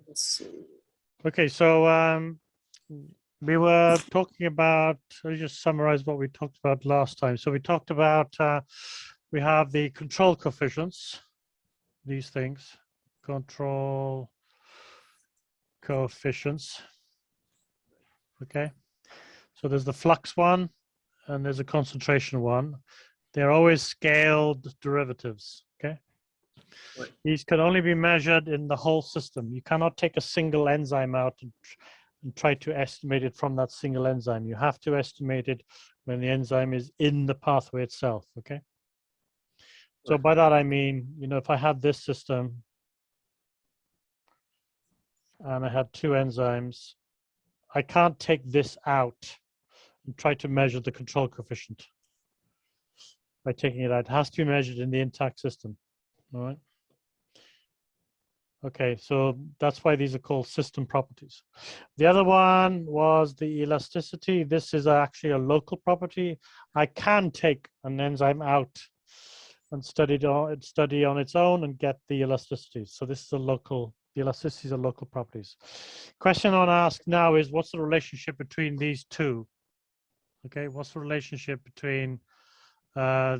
Let's see. Okay, so we were talking about, let me just summarize what we talked about last time. So we talked about, we have the control coefficients, these things, control coefficients. Okay, so there's the flux one and there's a concentration one. They're always scaled derivatives. Okay, Right. these can only be measured in the whole system. You cannot take a single enzyme out and try to estimate it from that single enzyme. You have to estimate it when the enzyme is in the pathway itself. Okay, so Right. by that I mean, you know, if I had this system and I had two enzymes, I can't take this out and try to measure the control coefficient by taking it out. It has to be measured in the intact system. All right. Okay, so that's why these are called system properties. The other one was the elasticity. This is actually a local property. I can take an enzyme out and study on its own and get the elasticity. So this is a local, the elasticities are local properties. Question I want to ask now is, what's the relationship between these two? Okay, what's the relationship between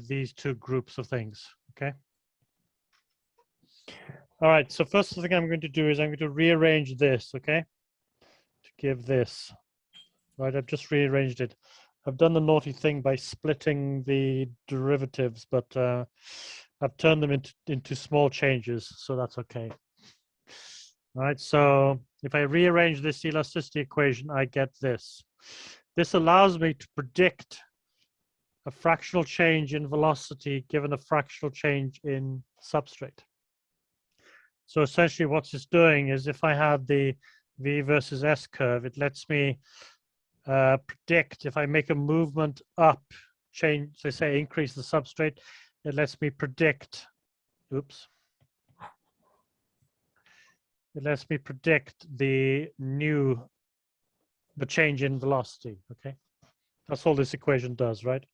these two groups of things? Okay. All right, so first thing I'm going to do is I'm going to rearrange this, okay, to give this. Right, I've just rearranged it. I've done the naughty thing by splitting the derivatives, but I've turned them into small changes, so that's okay. All right, so if I rearrange this elasticity equation, I get this. This allows me to predict a fractional change in velocity given a fractional change in substrate. So essentially what it's doing is if I had the V versus S curve, it lets me predict if I make a movement up, change, so say increase the substrate, it lets me predict, oops. It lets me predict the change in velocity, okay? That's all this equation does, right?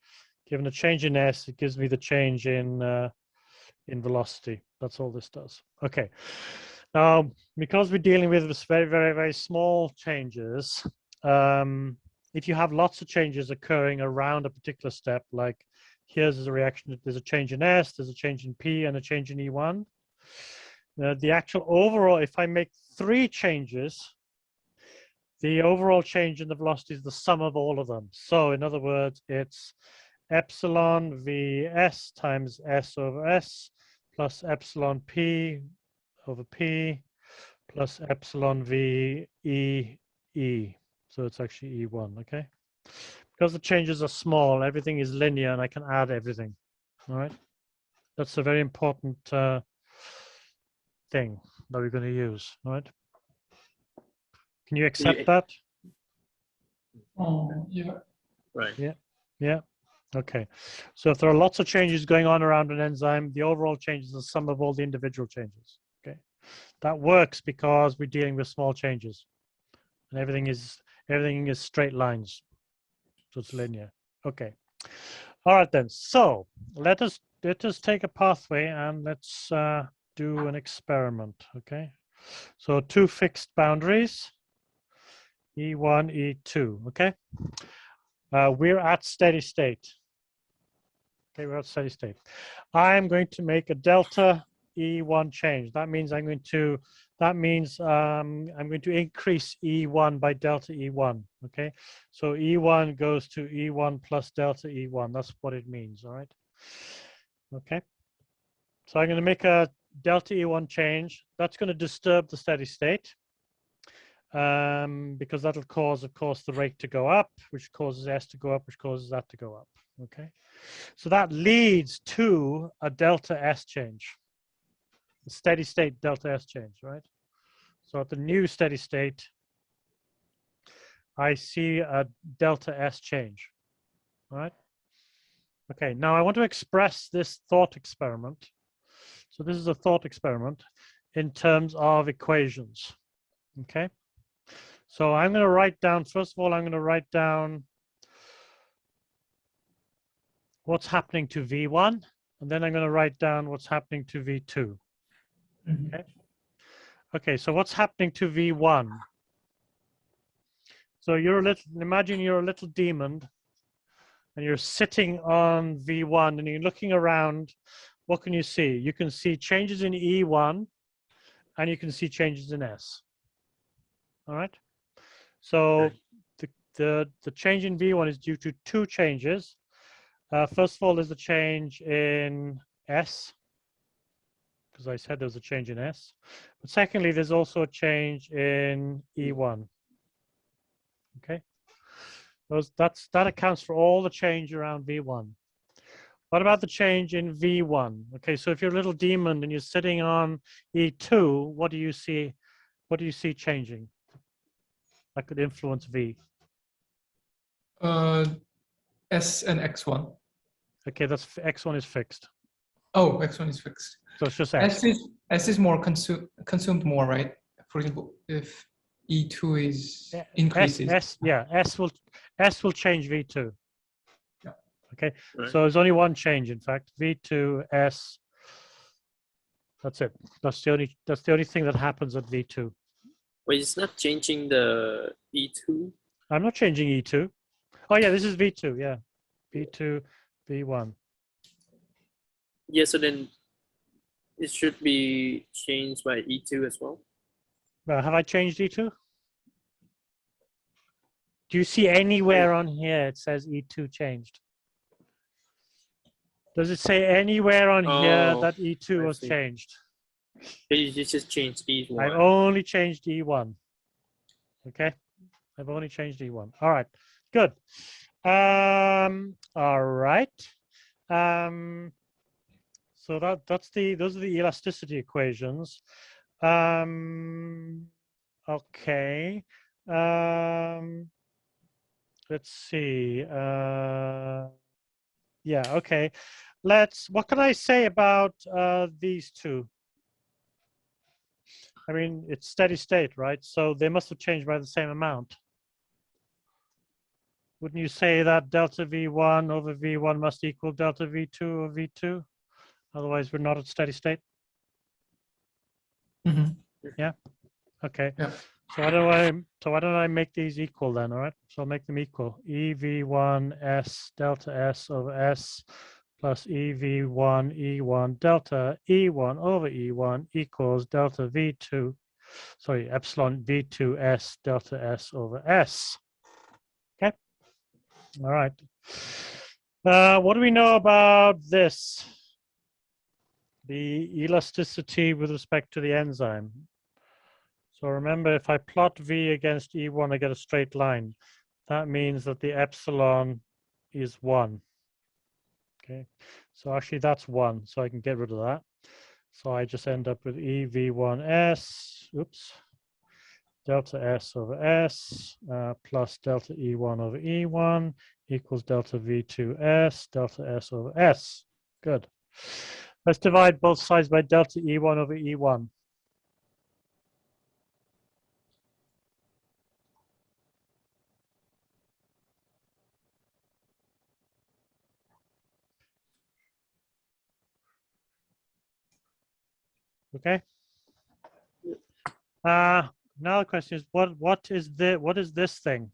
Given a change in S, it gives me the change in velocity. That's all this does. Okay. Now, because we're dealing with this very, very, very small changes, if you have lots of changes occurring around a particular step, like here's a reaction, there's a change in S, there's a change in P, and a change in E1. The actual overall, if I make 3 changes, the overall change in the velocity is the sum of all of them. So in other words, it's epsilon Vs times S over S plus epsilon P over P plus epsilon V E E. So it's actually E1, okay? Because the changes are small, everything is linear and I can add everything, all right? That's a very important thing that we're going to use, all right? Can you accept that? Yeah. Right. Yeah, yeah. Okay, so if there are lots of changes going on around an enzyme, the overall change is the sum of all the individual changes. Okay, that works because we're dealing with small changes, and everything is straight lines, so it's linear. Okay, all right then. So let us take a pathway and let's do an experiment. Okay, so 2 fixed boundaries, E1, E2. Okay, we're at steady state. Okay, we're at steady state. I'm going to make a delta E1 change. That means I'm going to increase E1 by delta E1. Okay, so E1 goes to E1 plus delta E1. That's what it means. All right. Okay. So I'm going to make a delta E1 change. That's going to disturb the steady state because that'll cause, of course, the rate to go up, which causes S to go up, which causes that to go up. Okay. So that leads to a delta S change, a steady state delta S change, right? So at the new steady state, I see a delta S change, all right? Okay, now I want to express this thought experiment. So this is a thought experiment in terms of equations, okay? So I'm going to write down, first of all, I'm going to write down what's happening to V1, and then I'm going to write down what's happening to V2. Okay. Okay, so what's happening to V1? So imagine you're a little demon and you're sitting on V1 and you're looking around. What can you see? You can see changes in E1 and you can see changes in S. All right. So Right. the change in V1 is due to two changes. First of all, there's a change in S, because I said there was a change in S. But secondly, there's also a change in E1. Okay. That accounts for all the change around V1. What about the change in V1? Okay, so if you're a little demon and you're sitting on E2, what do you see? What do you see changing? That could influence V. S and X1. Okay, that's X1 is fixed. Oh, X1 is fixed. So it's just S. S is more consumed more, right? For example, if E2 is increases. S will change V2. Yeah. Okay, Right. so there's only one change, in fact. V2 S. That's it. That's the only thing that happens at V2. Wait, it's not changing the E2? I'm not changing E2. Oh yeah, this is V2. Yeah, V2, V1. Yeah, so then it should be changed by E2 as well. Have I changed E2? Do you see anywhere on here it says E2 changed? Does it say anywhere on here Oh, that E2 I was see. changed? You just changed E1. I've only changed E1. Okay, I've only changed E1. All right, good. All right. So those are the elasticity equations. Okay. Let's see. Yeah, okay. What can I say about these two? I mean, it's steady state, right? So they must have changed by the same amount. Wouldn't you say that delta V1 over V1 must equal delta V2 over V2? Otherwise, we're not at steady state. Mhm. Yeah. Okay. Yeah. So why don't I make these equal then? All right. So I'll make them equal. EV1 S delta S over S plus EV1 E1 delta E1 over E1 equals delta V2. Sorry, epsilon V2 S delta S over S. Okay. All right. What do we know about this? The elasticity with respect to the enzyme. So remember, if I plot V against E1, I get a straight line. That means that the epsilon is 1. Okay, so actually that's 1, so I can get rid of that. So I just end up with EV1S, oops, delta S over S plus delta E1 over E1 equals delta V2S, delta S over S. Good. Let's divide both sides by delta E1 over E1. Okay. Now the question is, what is this thing?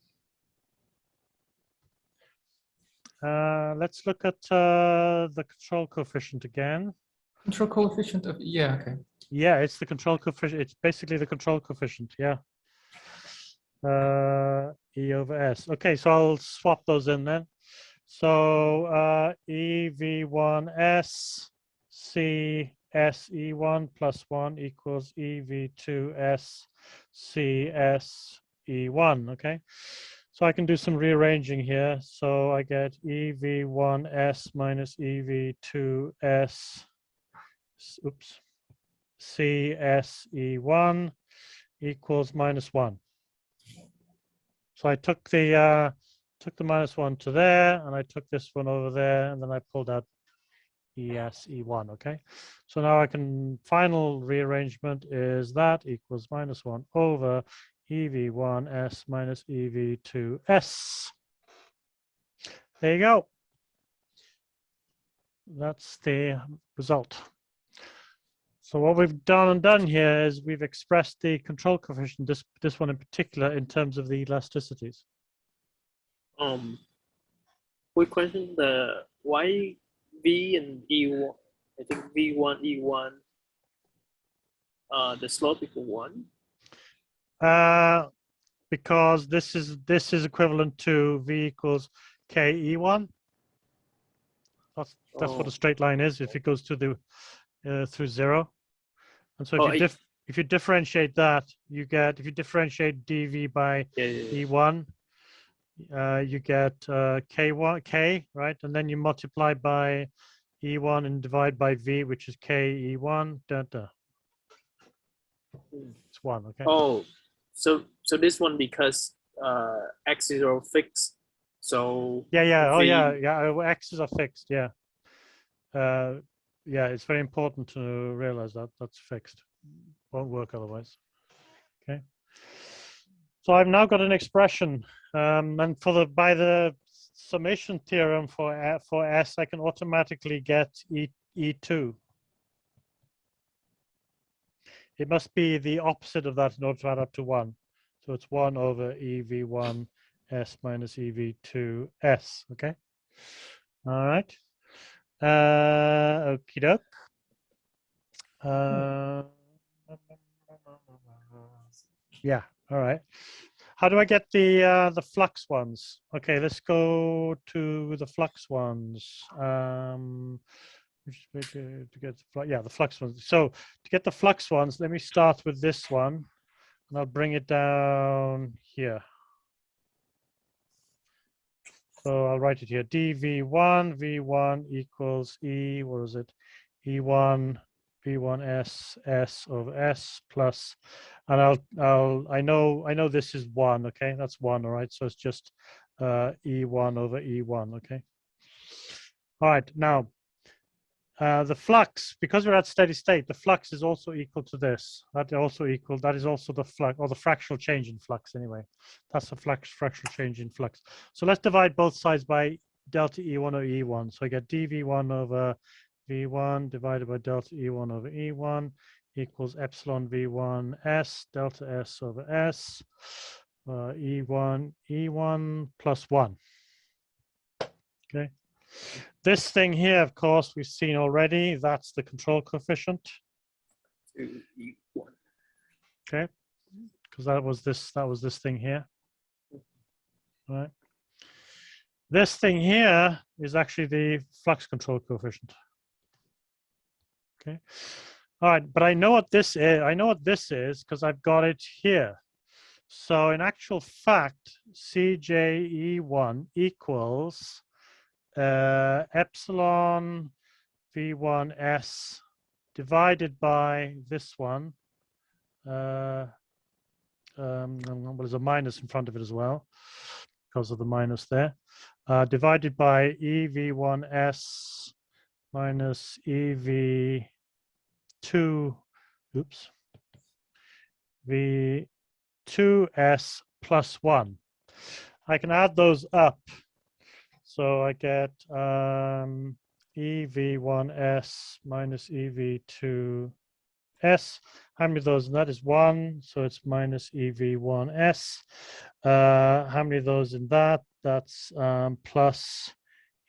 Let's look at the control coefficient again. Control coefficient of, yeah, okay. Yeah, it's the control coefficient. It's basically the control coefficient. Yeah. E over S. Okay, so I'll swap those in then. So EV1S C S E1 plus 1 equals EV2S C S E1. Okay. So I can do some rearranging here. So I get EV1S minus EV2S, oops, CSE1 equals minus 1. So I took the minus 1 to there, and I took this one over there, and then I pulled out ESE1, okay? So now I can, final rearrangement is that equals minus 1 over EV1S minus EV2S. There you go. That's the result. So what we've done here is we've expressed the control coefficient, this one in particular, in terms of the elasticities. Quick question: the why V and E1? I think V1 E1. The slope equal 1. Because this is equivalent to V equals K E1. That's what a straight line is if it goes to the through 0. And so if you differentiate that, you get, if you differentiate dV by E1, you get K, right? And then you multiply by E1 and divide by V, which is K E1. It's 1, okay? Oh, so this one, because x0 fixed, so x's are fixed, yeah. Yeah, it's very important to realize that that's fixed. Won't work otherwise. Okay. So I've now got an expression, and by the summation theorem for S, I can automatically get E2. It must be the opposite of that in order to add up to 1. So it's 1 over EV1 S minus EV2 S. Okay. All right. Okie doke. Yeah. All right. How do I get the flux ones? Okay, let's go to the flux ones. To get the flux ones. So to get the flux ones, let me start with this one, and I'll bring it down here. So I'll write it here. dV1 V1 equals E. What is it? E1 V1 S over S plus, and I know this is 1. Okay, that's 1. All right. So it's just E1 over E1. Okay. All right. Now the flux, because we're at steady state, the flux is also equal to this. That is also the flux, or the fractional change in flux anyway. That's the fractional change in flux. So let's divide both sides by delta E1 over E1. So I get dV1 over V1 divided by delta E1 over E1 equals epsilon V1 S delta S over S E1 plus 1. Okay. This thing here, of course, we've seen already. That's the control coefficient. Okay, because that was this thing here. All right. This thing here is actually the flux control coefficient. Okay. All right, but I know what this is. I know what this is because I've got it here. So in actual fact, CJE1 equals epsilon V1 S divided by this one. There's a minus in front of it as well because of the minus there. Divided by EV1 S minus EV2, V2S plus 1. I can add those up. So I get EV1S minus EV2S. How many of those? And that is 1. So it's minus EV1S. How many of those in that? That's plus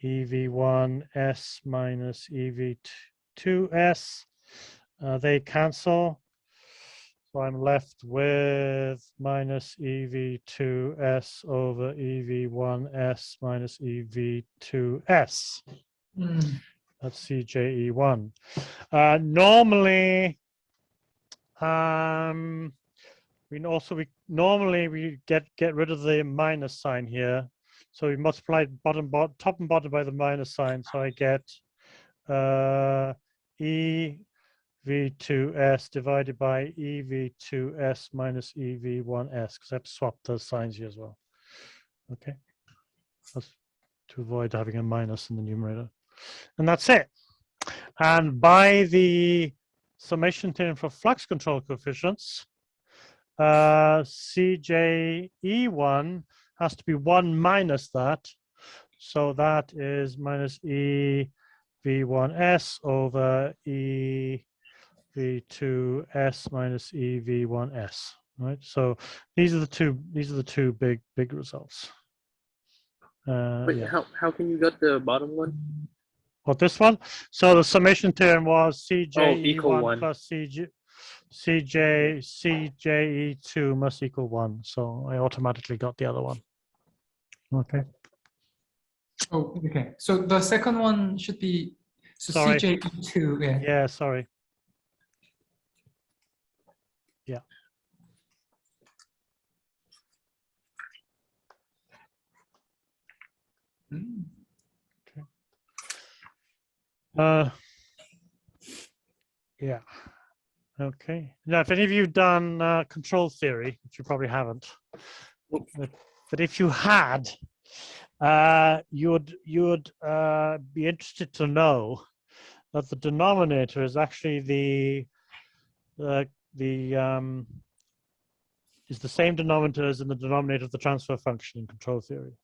EV1S minus EV2S. They cancel. So I'm left with minus EV2S over EV1S minus EV2S. That's CJE1. Normally, we get rid of the minus sign here. So we multiply top and bottom by the minus sign. So I get EV2S divided by EV2S minus EV1S, because I have to swap those signs here as well. Okay, that's to avoid having a minus in the numerator. And that's it. And by the summation theorem for flux control coefficients, CJE1 has to be 1 minus that. So that is minus EV1S over V2S minus EV1S. Right. So these are the two big results. Wait, Yeah. how can you get the bottom one? What, this one? So the summation term was equal CJE1 1. plus CJE2 must equal 1. So I automatically got the other one. Okay. Oh, okay. So the second one should be Sorry. CJE2. Yeah. Yeah, sorry. Yeah. Mm. Yeah. Okay. Now, if any of you have done control theory, which you probably haven't, but if you had, you would be interested to know that the denominator is actually is the same denominator as in the denominator of the transfer function in control theory.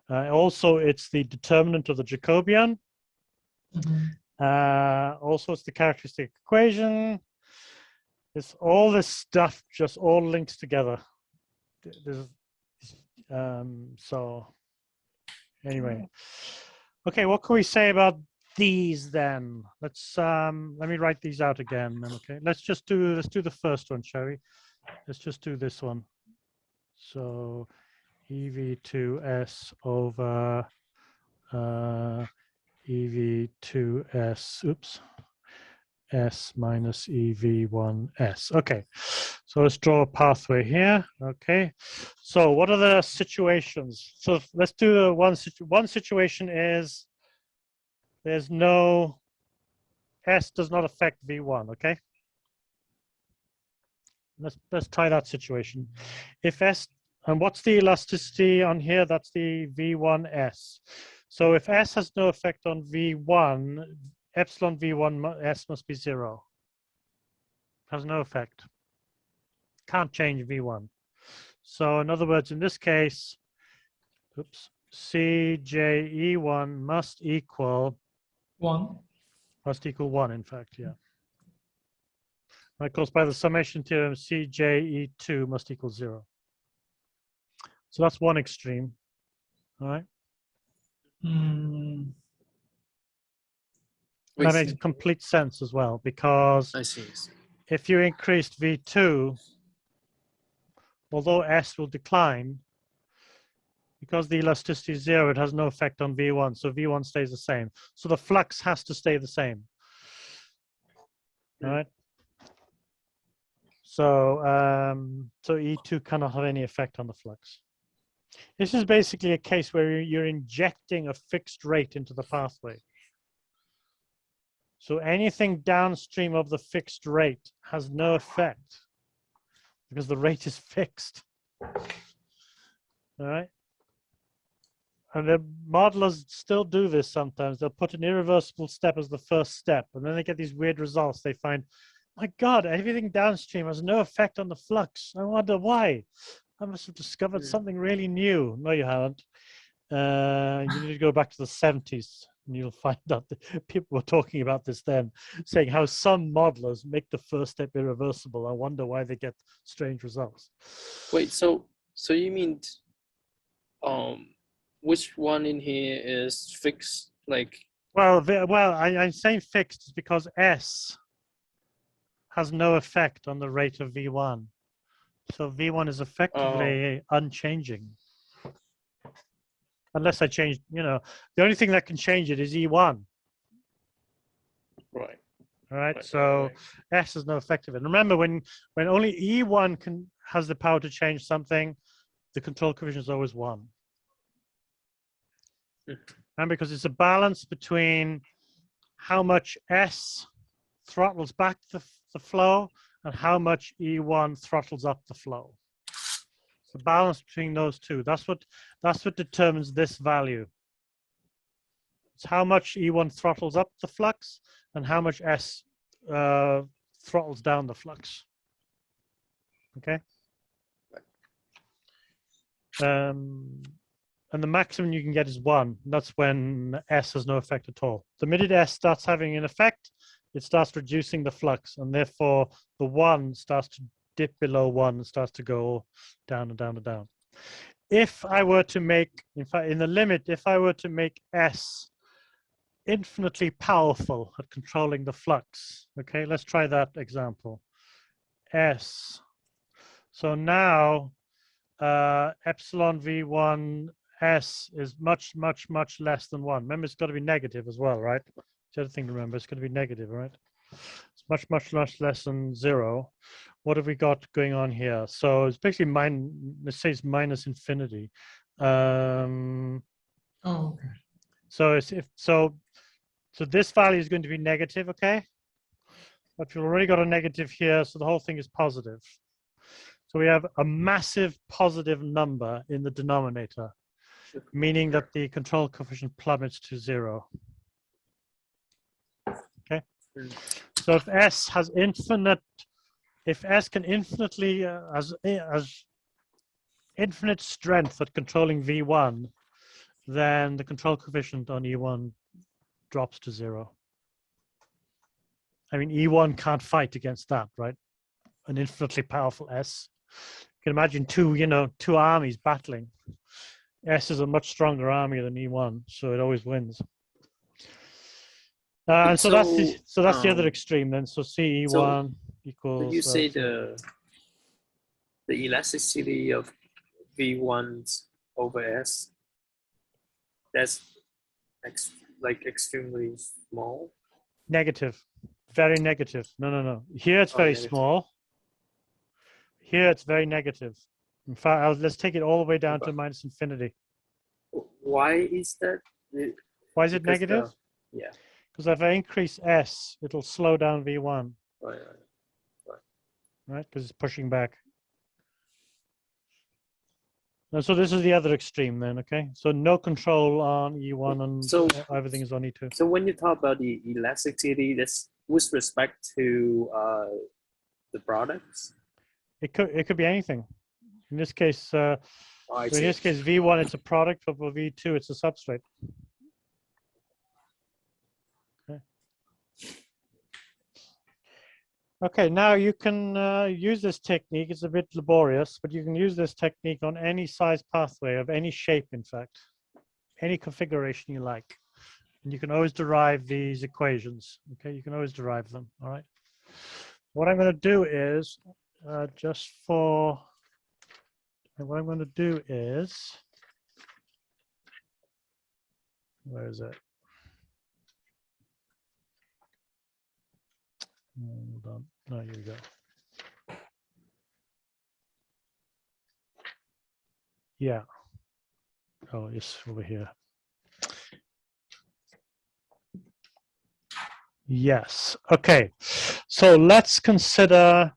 Also, it's the determinant of the Jacobian. Also, it's the characteristic equation. It's all this stuff just all links together. So anyway, okay, what can we say about these then? Let's let me write these out again then. Okay, let's do the first one, shall we? Let's just do this one. So EV2S over EV2S, oops, S minus EV1S. Okay, so let's draw a pathway here. Okay, so what are the situations? So let's do one situation is there's no, S does not affect V1, okay? Let's try that situation. If S, and what's the elasticity on here? That's the V1S. So if S has no effect on V1, epsilon V1S must be 0. Has no effect. Can't change V1. So in other words, in this case, oops, CJE1 must equal 1. Must equal 1, in fact, yeah. Of course, by the summation theorem, CJE2 must equal 0. So that's one extreme, all right? Wait, that makes complete sense as well, because I see. if you increased V2, although S will decline, because the elasticity is 0, it has no effect on V1, so V1 stays the same. So the flux has to stay the same, all right? So, so E2 cannot have any effect on the flux. This is basically a case where you're injecting a fixed rate into the pathway. So anything downstream of the fixed rate has no effect because the rate is fixed. All right. And the modelers still do this sometimes. They'll put an irreversible step as the first step, and then they get these weird results. They find, my God, everything downstream has no effect on the flux. I wonder why. I must have discovered something really new. No, you haven't. You need to go back to the 70s, and you'll find out that people were talking about this then, saying how some modelers make the first step irreversible. I wonder why they get strange results. Wait, so you mean, which one in here is fixed? Like, well, I'm saying fixed is because S has no effect on the rate of V1. So V1 is effectively unchanging. Unless I change, the only thing that can change it is E1. right. All right, so S has no effect of it. And remember, when only E1 has the power to change something, the control coefficient is always 1. And because it's a balance between how much S throttles back the flow and how much E1 throttles up the flow. It's the balance between those two. That's what determines this value. It's how much E1 throttles up the flux and how much S throttles down the flux. Okay. And the maximum you can get is 1. That's when S has no effect at all. The minute S starts having an effect, it starts reducing the flux, and therefore the 1 starts to dip below 1 and starts to go down and down and down. If I were to make, in fact, in the limit, if I were to make S infinitely powerful at controlling the flux, okay, let's try that example. S. So now epsilon V1 S is much, much, much less than 1. Remember, it's got to be negative as well, right? The other thing to remember, it's going to be negative, right? It's much, much, much less than 0. What have we got going on here? So it's basically let's say it's minus infinity. Oh, okay. So so this value is going to be negative, okay? But you've already got a negative here, so the whole thing is positive. So we have a massive positive number in the denominator, meaning that the control coefficient plummets to 0. Okay? So if S has if S can infinitely, as infinite strength at controlling V1, then the control coefficient on E1 drops to 0. I mean, E1 can't fight against that, right? An infinitely powerful S. You can imagine two armies battling. S is a much stronger army than E1, so it always wins. And so that's the other extreme then. So CE1 equals. Would you say the elasticity of V1 over S, that's extremely small? Negative, very negative. No. Here it's very negative. small. Here it's very negative. In fact, let's take it all the way down to minus infinity. Why is that? Why is it negative? Yeah. Because if I increase S, it'll slow down V1. Right, because it's pushing back. And so this is the other extreme then, okay? So no control on E1 and everything is on E2. So when you talk about the elasticity, that's with respect to the products? It could be anything. In this case, so in see. this case, V1 it's a product, but for V2 it's a substrate. Okay, now you can use this technique. It's a bit laborious, but you can use this technique on any size pathway of any shape, in fact, any configuration you like. And you can always derive these equations. Okay, you can always derive them. All right. What I'm going to do is where is it? Hold on. No, here we go. Yeah. Oh, it's over here. Yes. Okay. So let's consider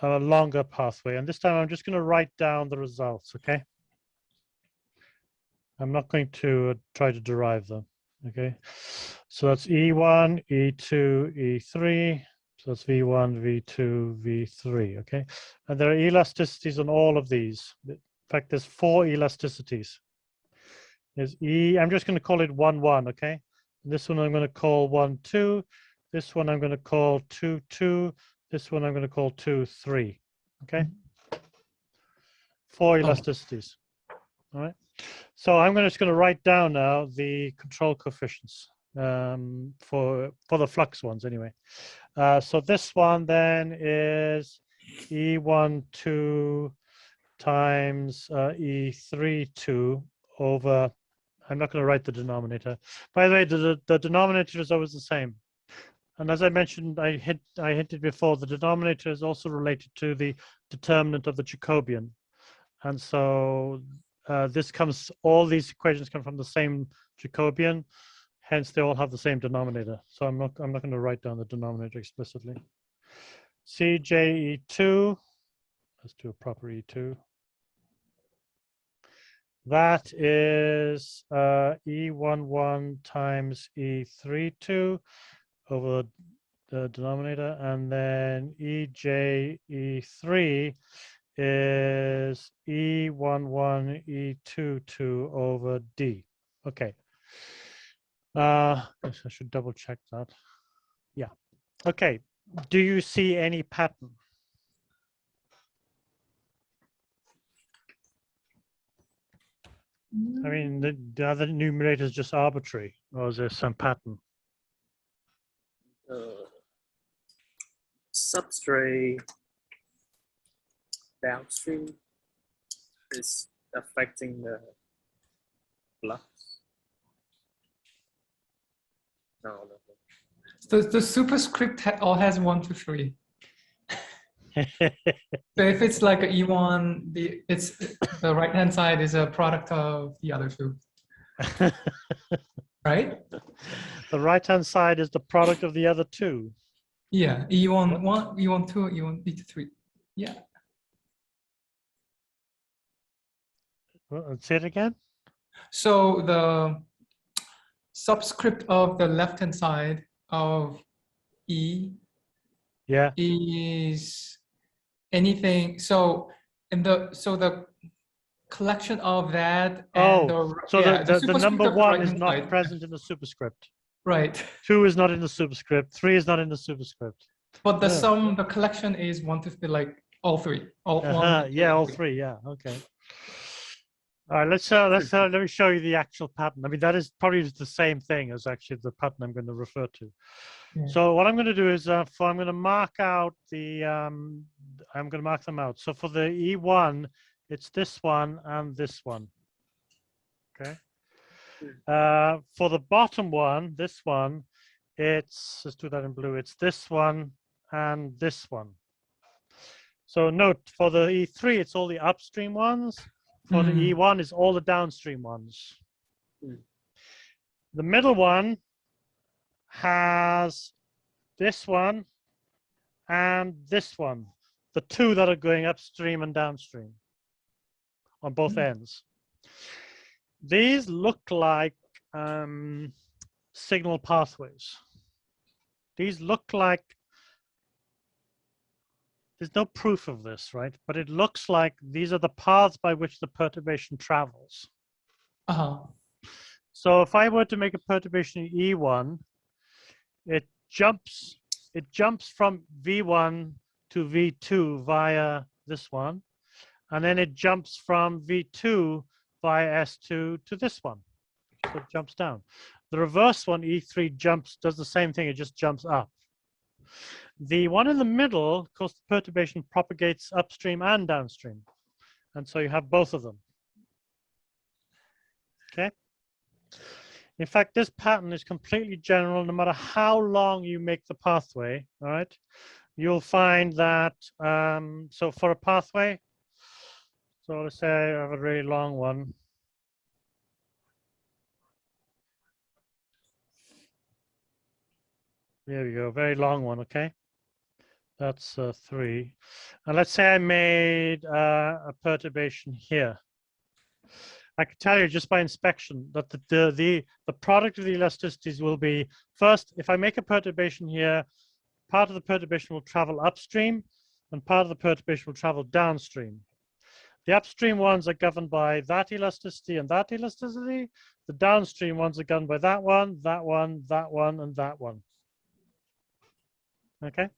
a longer pathway. And this time I'm just going to write down the results, okay? I'm not going to try to derive them, okay? So that's E1, E2, E3. So that's V1, V2, V3, okay? And there are elasticities on all of these. In fact, there's 4 elasticities. There's I'm just going to call it 1, 1, okay? This one I'm going to call 1, 2. This one I'm going to call 2, 2. This one I'm going to call 2, 3, okay? 4 elasticities, all right? So I'm just going to write down now the control coefficients for the flux ones anyway. So this one then is E12 times E32 over, I'm not going to write the denominator. By the way, the denominator is always the same. And as I mentioned, I hinted before, the denominator is also related to the determinant of the Jacobian. And so all these equations come from the same Jacobian, hence they all have the same denominator. So I'm not going to write down the denominator explicitly. CJE2, let's do a proper E2. That is E11 times E32 over the denominator, and then EJE3 is E11 E22 over D. Okay. I should double check that. Yeah. Okay, do you see any pattern? I mean, the other numerator is just arbitrary, or is there some pattern? Substrate downstream is affecting the flux. No. The superscript all has 1, 2, 3. So if it's like a E1, the right-hand side is a product of the other two, right? The right-hand side is the product of the other two. Yeah, E1 1, E1 2, E1 E2 3. Yeah. Well, say it again. So the subscript of the left-hand side of E Yeah. is anything. So the collection of that and So yeah, the superscript number of the 1 is right-hand not side. present in the superscript. Right. 2 is not in the superscript. 3 is not in the superscript. But the Yeah. sum, the collection is 1 to 3, like all three. All one, Yeah, all three. 3. Yeah. Okay. All right. Let me show you the actual pattern. I mean, that is probably the same thing as actually the pattern I'm going to refer to. Yeah. So what I'm going to do is I'm going to mark out the I'm going to mark them out. So for the E1, it's this one and this one. Okay. For the bottom one, this one, let's do that in blue. It's this one and this one. So note for the E3, it's all the upstream ones. For the E1, it's all the downstream ones. The middle one has this one and this one, the two that are going upstream and downstream on both ends. These look like signal pathways. These look like, there's no proof of this, right? But it looks like these are the paths by which the perturbation travels. So if I were to make a perturbation in E1, it jumps from V1 to V2 via this one, and then it jumps from V2 via S2 to this one. So it jumps down. The reverse one, E3, does the same thing, it just jumps up. The one in the middle, of course, the perturbation propagates upstream and downstream. And so you have both of them. Okay? In fact, this pattern is completely general. No matter how long you make the pathway, all right, you'll find that, so for a pathway, so let's say I have a really long one. There we go, very long one, okay? That's 3. And let's say I made a perturbation here. I can tell you just by inspection that the product of the elasticities will be, first, if I make a perturbation here, part of the perturbation will travel upstream and part of the perturbation will travel downstream. The upstream ones are governed by that elasticity and that elasticity. The downstream ones are governed by that one, that one, that one, and that one. Okay?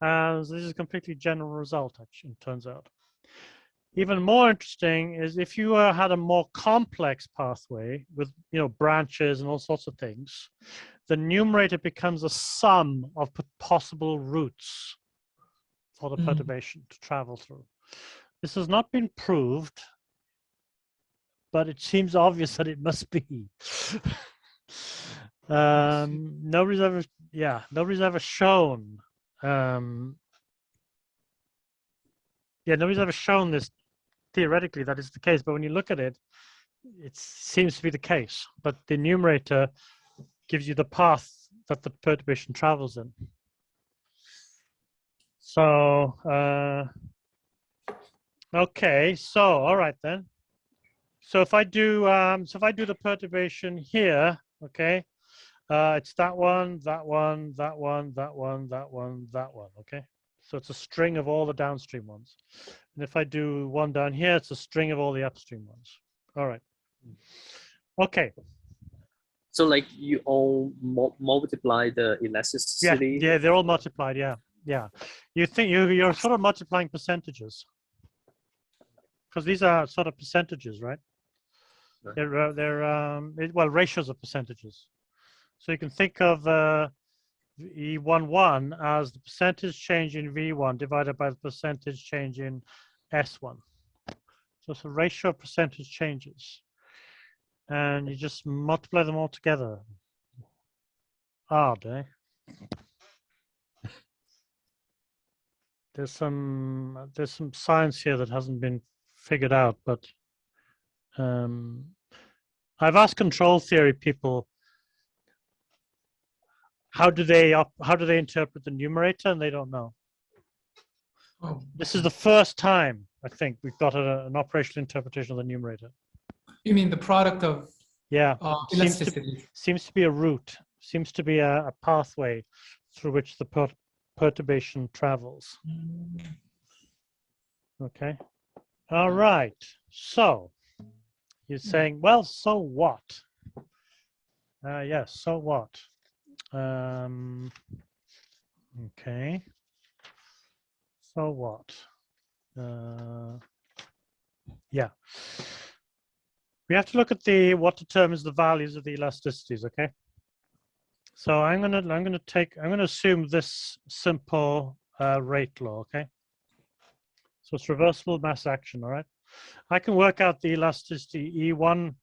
And this is a completely general result, actually, it turns out. Even more interesting is if you had a more complex pathway with, branches and all sorts of things, the numerator becomes a sum of possible routes for the perturbation to travel through. This has not been proved, but it seems obvious that it must be. Nobody's ever shown. Nobody's ever shown this theoretically that is the case, but when you look at it, it seems to be the case. But the numerator gives you the path that the perturbation travels in. So, okay, so all right then. So if I do the perturbation here, okay, it's that one, that one, that one, that one, that one, that one, okay. So it's a string of all the downstream ones. And if I do one down here, it's a string of all the upstream ones. All right. Okay. So like you all multiply the elasticity. Yeah, they're all multiplied. Yeah. You think you're sort of multiplying percentages because these are sort of percentages, right? Right. Well, ratios of percentages. So you can think of E11 as the percentage change in V1 divided by the percentage change in S1. So it's a ratio of percentage changes. And you just multiply them all together. Odd, eh? There's some science here that hasn't been figured out, but I've asked control theory people how do they interpret the numerator, and they don't know. Oh, This is the first time I think we've got an operational interpretation of the numerator. you mean the product of Yeah, elasticity? seems to be a route, seems to be a pathway through which the perturbation travels. Okay. All right. So you're saying, well, so what? Yes, so what? Okay. So what? Yeah. We have to look at what determines the values of the elasticities, okay? So I'm gonna assume this simple rate law, okay? So it's reversible mass action, all right? I can work out the elasticity E1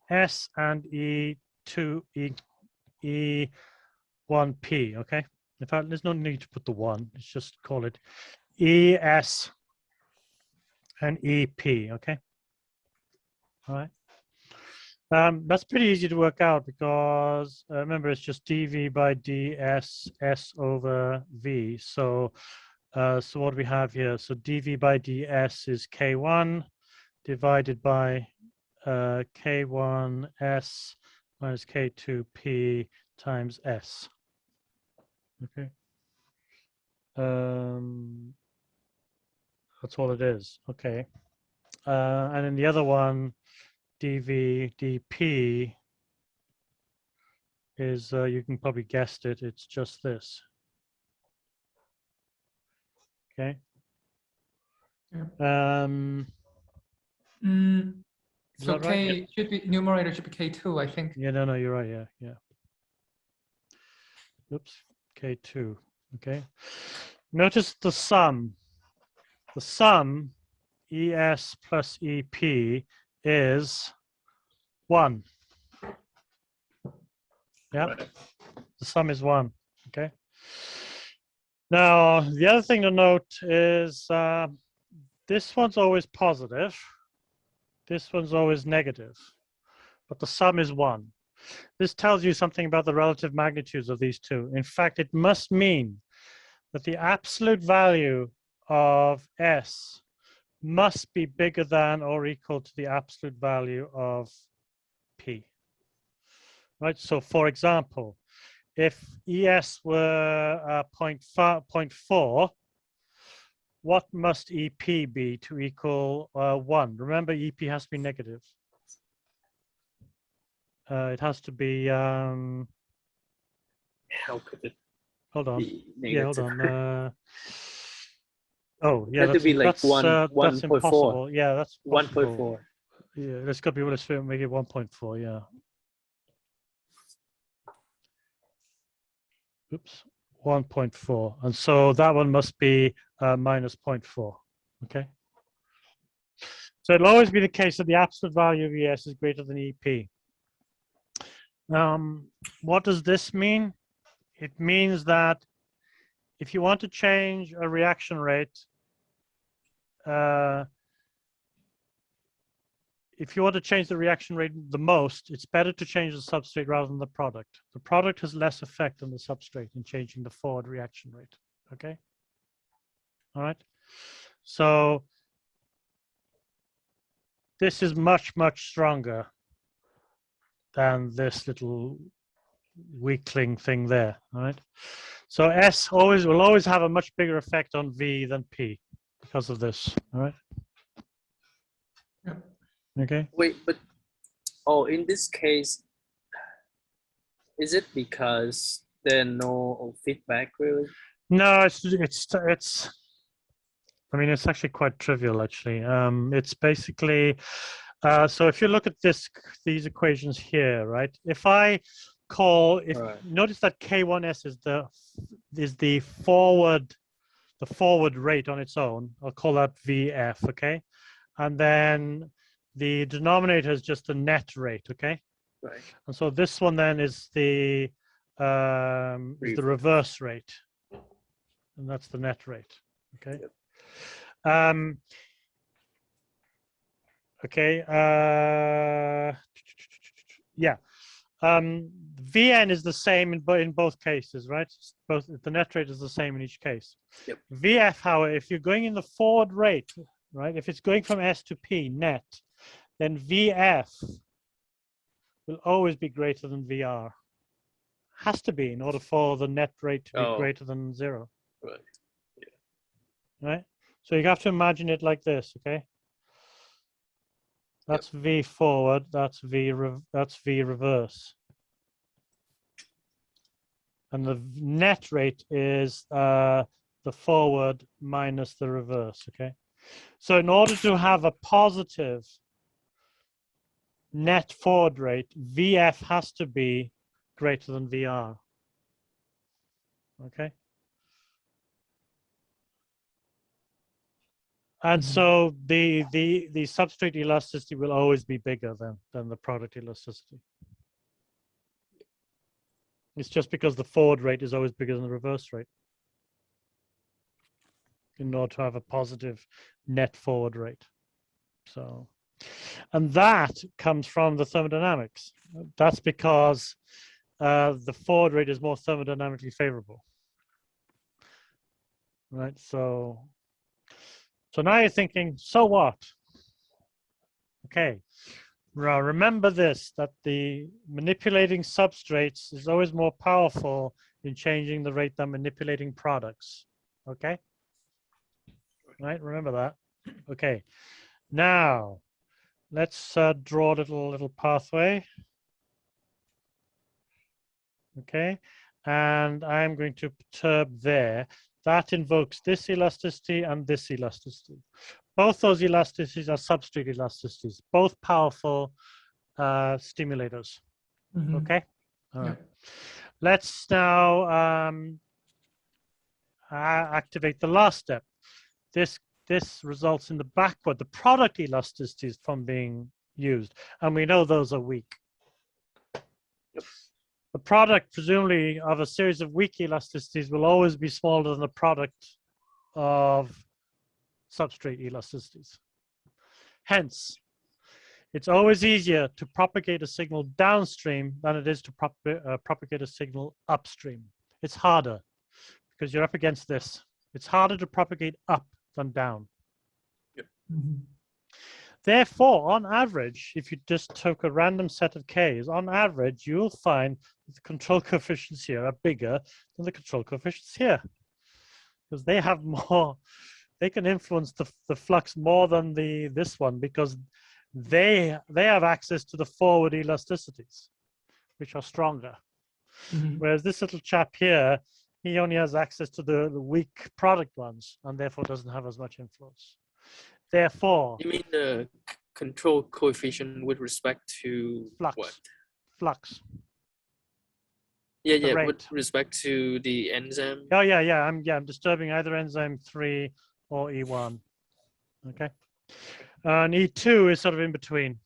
S and E2 E1P, okay? In fact, there's no need to put the 1. Let's just call it ES and EP, okay? All right. That's pretty easy to work out because remember it's just dV by ds S over V. So so what do we have here? So dV by ds is K1 divided by K1S minus K2P times S. Okay. That's all it is. Okay. And then the other one, dV dP, is, you can probably guessed it, it's just this. Okay. Yeah. So that K right? should be numerator should be K2, I think. Yeah, no, you're right. Yeah. Oops, K2. Okay. Notice the sum. The sum, ES plus EP, is 1. Yeah. Right. The sum is 1. Okay. Now, the other thing to note is this one's always positive. This one's always negative. But the sum is 1. This tells you something about the relative magnitudes of these two. In fact, it must mean that the absolute value of S must be bigger than or equal to the absolute value of P. Right? So, for example, if ES were 0.4, what must EP be to equal 1? Remember, EP has to be negative. It has to be. How could it Hold on. be Yeah, hold negative? on. Oh, yeah, Had to be like that's 1.4. impossible. Yeah, that's possible. 1.4. Yeah, let's go. Let's make it 1.4. Yeah. Oops, 1.4, and so that one must be minus 0.4. Okay. So it'll always be the case that the absolute value of ES is greater than EP. What does this mean? It means that if you want to change a reaction rate, if you want to change the reaction rate the most, it's better to change the substrate rather than the product. The product has less effect on the substrate in changing the forward reaction rate. Okay. All right. So this is much, much stronger than this little weakling thing there. All right. So S will always have a much bigger effect on V than P because of this. All right. Yeah. Okay. Wait, but in this case, Is it because there are no feedback really? No, it's. I mean, it's actually quite trivial. Actually, it's basically. So if you look at these equations here, right? If Right. notice that K1S is the forward rate on its own. I'll call that VF, okay? And then the denominator is just the net rate, okay? Right. And so this one then is the reverse rate, and that's the net rate, okay? Yep. Okay. Yeah. Vn is the same in both cases, right? Both the net rate is the same in each case. Yep. Vf, however, if you're going in the forward rate, right? If it's going from S to P net, then Vf will always be greater than Vr. Has to be in order for the net rate to be greater than 0. Right. Yeah. Right? So you have to imagine it like this, okay? That's V forward, that's V reverse. And the net rate is the forward minus the reverse, okay? So in order to have a positive net forward rate, VF has to be greater than VR, okay? And so the substrate elasticity will always be bigger than the product elasticity. It's just because the forward rate is always bigger than the reverse rate in order to have a positive net forward rate. So, and that comes from the thermodynamics. That's because the forward rate is more thermodynamically favorable. Right, so now you're thinking, so what? Okay, now remember this, that the manipulating substrates is always more powerful in changing the rate than manipulating products. Okay, right, remember that. Okay, now let's draw a little pathway. Okay, and I'm going to perturb there. That invokes this elasticity and this elasticity. Both those elasticities are substrate elasticities, both powerful stimulators. Okay, all right. Let's now activate the last step. This results in the product elasticities from being used, and we know those are weak. Yep. The product, presumably, of a series of weak elasticities will always be smaller than the product of substrate elasticities. Hence, it's always easier to propagate a signal downstream than it is to propagate a signal upstream. It's harder because you're up against this. It's harder to propagate up than down. Yep. Therefore, on average, if you just took a random set of Ks, on average, you'll find that the control coefficients here are bigger than the control coefficients here. Because they have more, they can influence the flux more than this one because they have access to the forward elasticities, which are stronger. Whereas this little chap here, he only has access to the weak product ones and therefore doesn't have as much influence. Therefore, you mean the control coefficient with respect to flux. what? Flux. Yeah, rate. with respect to the enzyme. Oh yeah. I'm disturbing either enzyme 3 or E1. Okay. And E2 is sort of in between.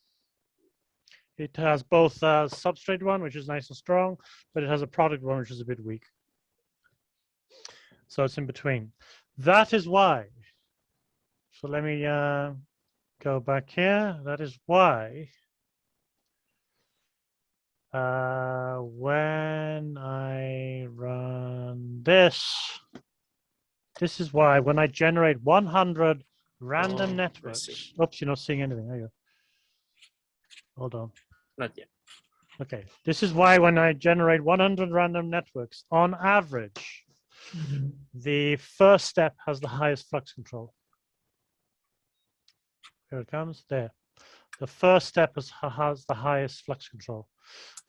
It has both a substrate one, which is nice and strong, but it has a product one, which is a bit weak. So it's in between. That is why. So let me go back here. That is why when I run this is why when I generate 100 random networks. Oops, you're not seeing anything, are you? Hold on. Not yet. Okay, this is why when I generate 100 random networks, on average, the first step has the highest flux control. Here it comes, there. The first step has the highest flux control.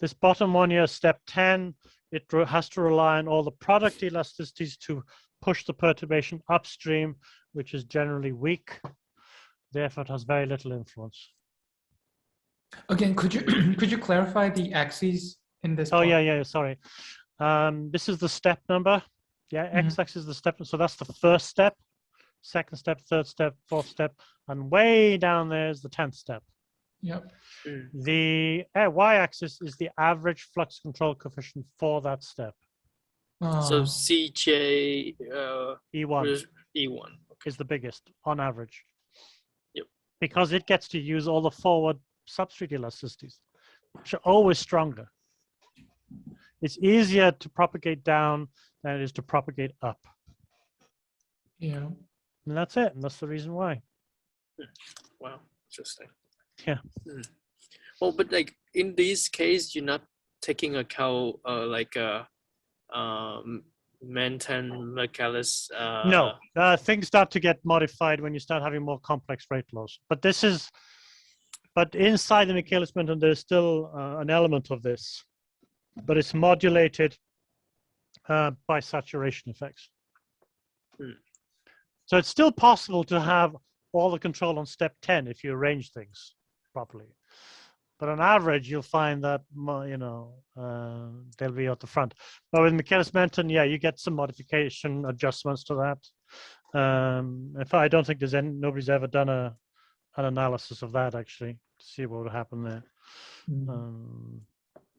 This bottom one here, step 10, it has to rely on all the product elasticities to push the perturbation upstream, which is generally weak. Therefore, it has very little influence. Again, could you could you clarify the axes in this? Oh, plot? yeah, sorry. This is the step number. Yeah, x-axis is the step. So that's the first step, second step, third step, fourth step, and way down there is the 10th step. Yep. The y-axis is the average flux control coefficient for that step. So Oh, CJ E1 E1. is the biggest on average. Yep. Because it gets to use all the forward substrate elasticities, which are always stronger. It's easier to propagate down than it is to propagate up. yeah. And that's it. And that's the reason why. Wow, interesting. Yeah. Well, but like in this case, you're not taking account Manton Michaelis. No, things start to get modified when you start having more complex rate laws. But inside the Michaelis-Menten, there's still an element of this, but it's modulated by saturation effects. So it's still possible to have all the control on step 10 if you arrange things properly. But on average, you'll find that, they'll be at the front. But with Michaelis-Menten, yeah, you get some modification adjustments to that. I don't think nobody's ever done an analysis of that, actually, to see what would happen there.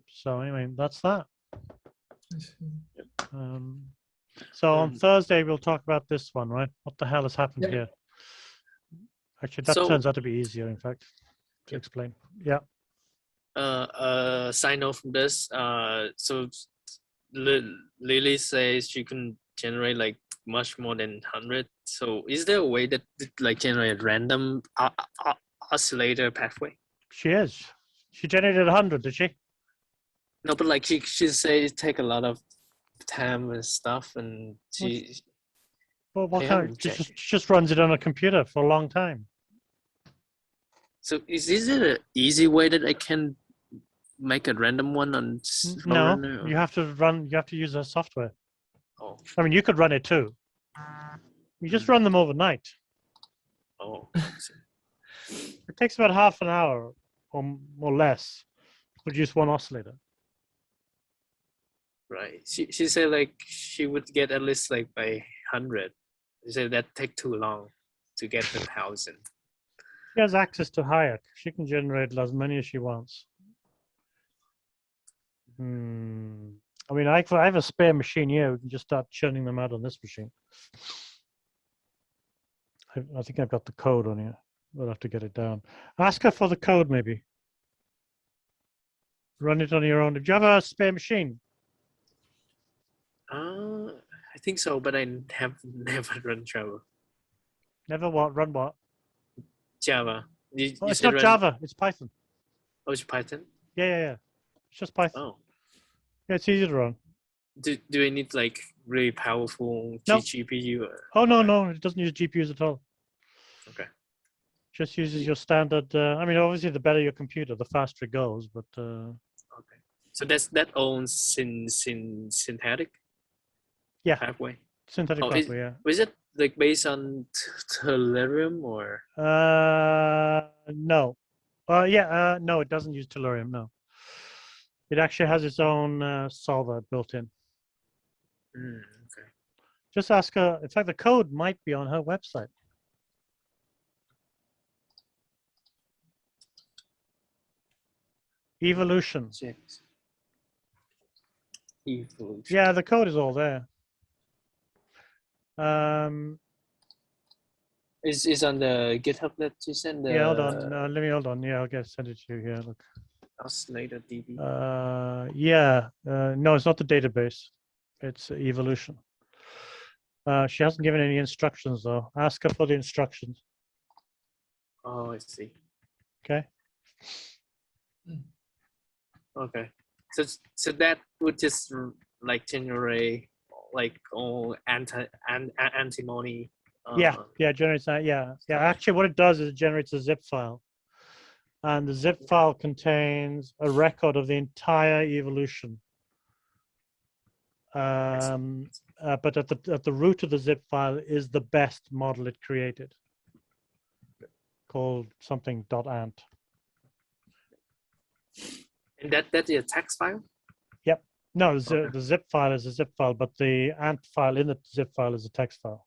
So anyway, that's that. So on Thursday, we'll talk about this one, right? What the hell has happened here? Actually, that turns out to be easier, in fact, to explain. Yeah. Side note from this. So Lily says you can generate like much more than 100. So is there a way that like generate random oscillator pathway? She is. She generated 100, did she? No, but like she says it take a lot of time and stuff, and she. Well, what kind? She just runs it on a computer for a long time. So is it an easy way that I can make a random one on? No, you have to use her software. Oh. I mean, you could run it too. You just run them overnight. Oh. It takes about half an hour or less to produce one oscillator. Right. She said like she would get at least like by 100. She said that take too long to get the 1,000. She has access to Hayek. She can generate as many as she wants. I mean, I have a spare machine here. We can just start churning them out on this machine. I think I've got the code on here. We'll have to get it down. Ask her for the code, maybe. Run it on your own. Do you have a spare machine? I think so, but I have never run Java. Never what? Run what? Java. It's not Java. It's Python. Oh, it's Python? Yeah. It's just Python. Oh. Yeah, it's easy to run. Do I need like really powerful GPU? Oh, no. It doesn't use GPUs at all. Okay. Just uses your standard. I mean, obviously, the better your computer, the faster it goes. But okay. So that owns synthetic. Yeah. Pathway. Synthetic pathway. Yeah. Was it like based on Tellurium or? No. No, it doesn't use Tellurium. No. It actually has its own solver built in. Okay. Just ask her. In fact, the code might be on her website. Evolution. Evolution. Yeah, the code is all there. Is on the GitHub that you send? Yeah, hold on. Hold on. Yeah, I'll send it to you here. Look. Oscillator DB. No, it's not the database. It's evolution. She hasn't given any instructions though. Ask her for the instructions. Oh, I see. Okay. Okay. So that would just like generate like all antimony. Yeah, generates that. Yeah. Actually, what it does is it generates a zip file, and the zip file contains a record of the entire evolution. But at the root of the zip file is the best model it created, called something .ant. And that's a text file? Yep. No, Okay. the zip file is a zip file, but the ant file in the zip file is a text file.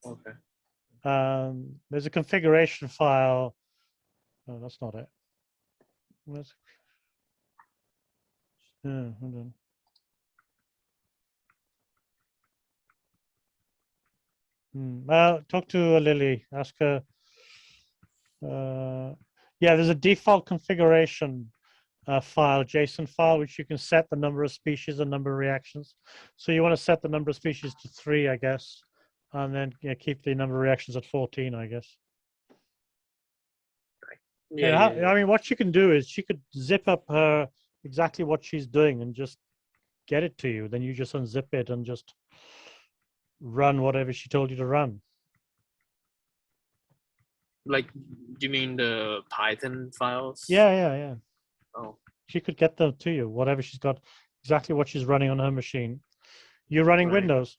Okay. There's a configuration file. No, that's not it. Hold on. Well, talk to Lily. Ask her. Yeah, there's a default configuration file, JSON file, which you can set the number of species and number of reactions. So you want to set the number of species to 3, I guess, and then keep the number of reactions at 14, I guess. Yeah, I mean, what she can do is she could zip up her exactly what she's doing and just get it to you. Then you just unzip it and just run whatever she told you to run. Like, do you mean the Python files? Yeah. Oh, She could get them to you, whatever she's got, exactly what she's running on her machine. You're running right. Windows.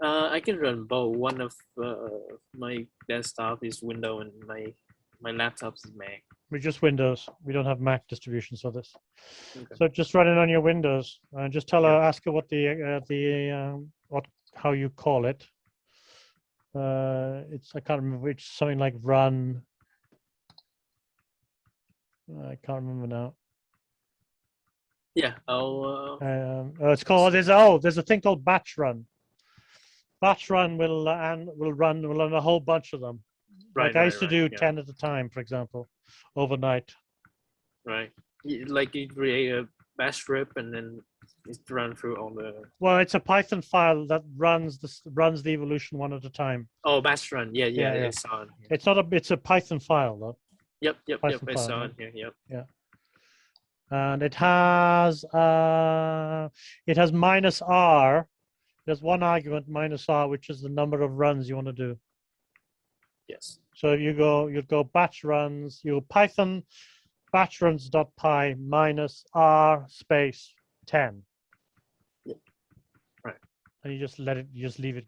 I can run both. One of my desktop is Windows and my laptop is Mac. We're just Windows. We don't have Mac distributions for this. Okay. So just run it on your Windows and just tell her, Yeah. ask her what how you call it. I can't remember which, something like run. I can't remember now. Yeah. I'll. It's called. There's a thing called batch run. Batch run will run a whole bunch of them. Right. Like I used to do yeah. 10 at a time, for example, overnight. Right. Like you create a bash script and then it's run through all the. Well, it's a Python file that runs the evolution one at a time. Oh, bash run. Yeah. It's on. Yeah. It's not a. It's a Python file though. Yep. Python It's file, on here. Yep. Yeah. And it has -r. There's one argument -r, which is the number of runs you want to do. Yes. So you'd go batch runs, Python batch runs.py -r space 10. Yep. Right. And you just leave it